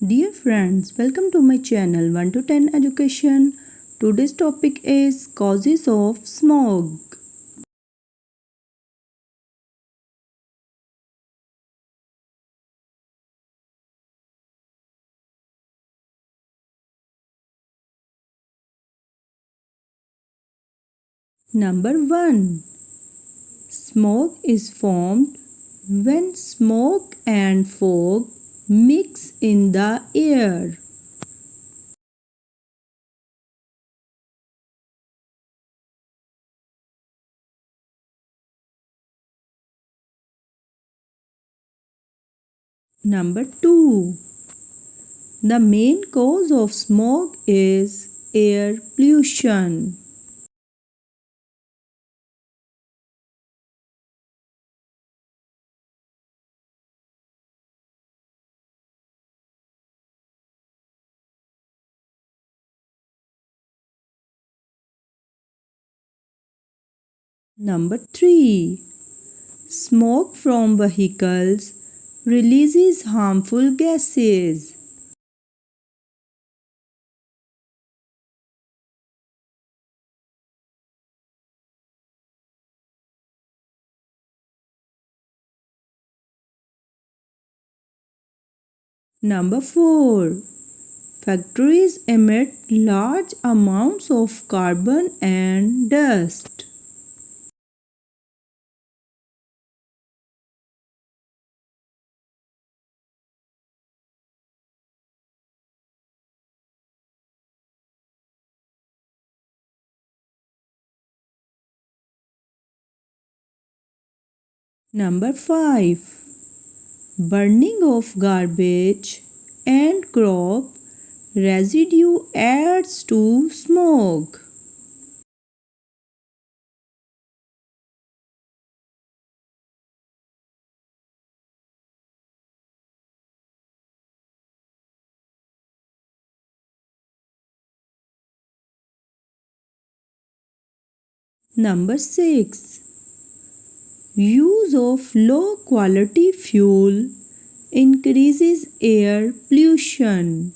Dear friends, welcome to my channel 1 to 10 Education. Today's topic is causes of smog. Number 1. Smog is formed when smoke and fog mix in the air. Number 2. The main cause of smog is air pollution. Number 3. Smoke from vehicles releases harmful gases. Number 4. Factories emit large amounts of carbon and dust. Number 5. Burning of garbage and crop residue adds to smog. Number 6. Use of low quality fuel increases air pollution.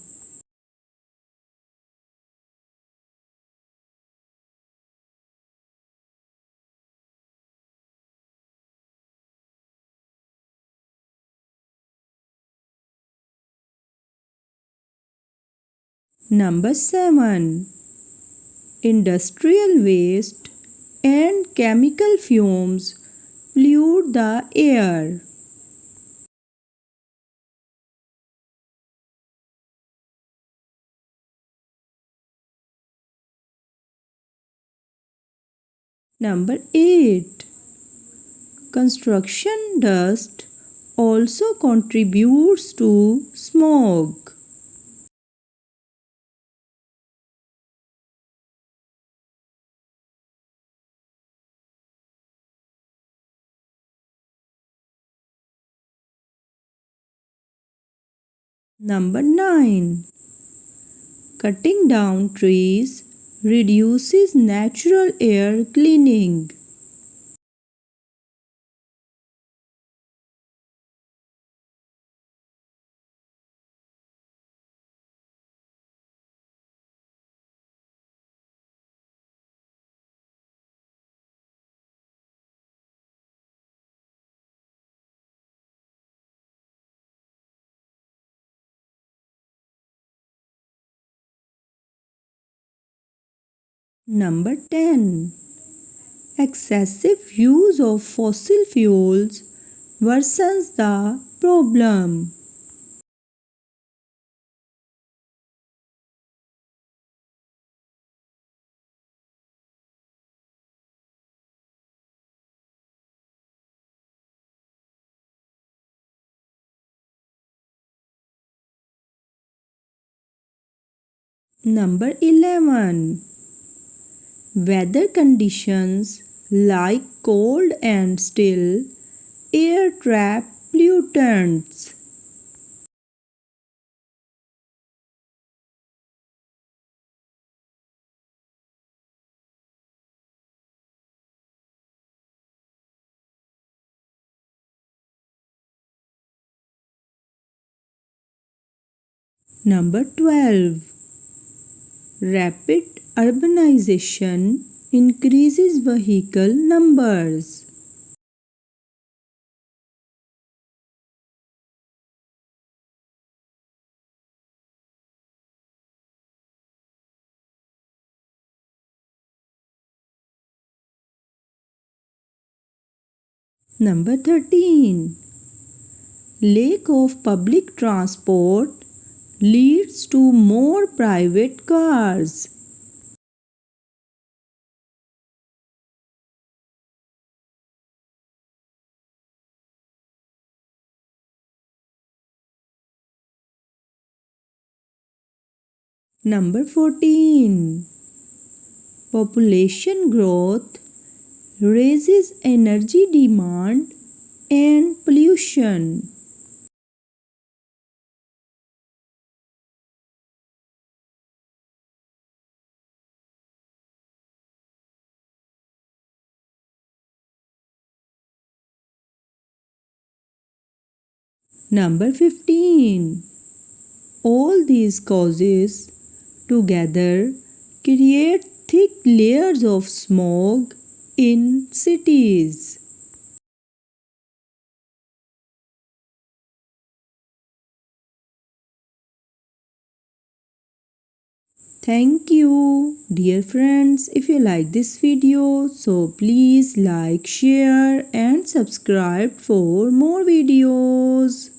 Number 7. Industrial waste and chemical fumes pollute the air. Number 8. Construction dust also contributes to smog. Number 9. Cutting down trees reduces natural air cleaning. Number 10. Excessive use of fossil fuels worsens the problem. Number 11. Weather conditions like cold and still air trap pollutants. Number 12. Rapid urbanization increases vehicle numbers. Number 13. Lack of public transport leads to more private cars. Number 14. Population growth raises energy demand and pollution. Number 15. All these causes together create thick layers of smog in cities. Thank you, dear friends. If you like this video, so please like, share and subscribe for more videos.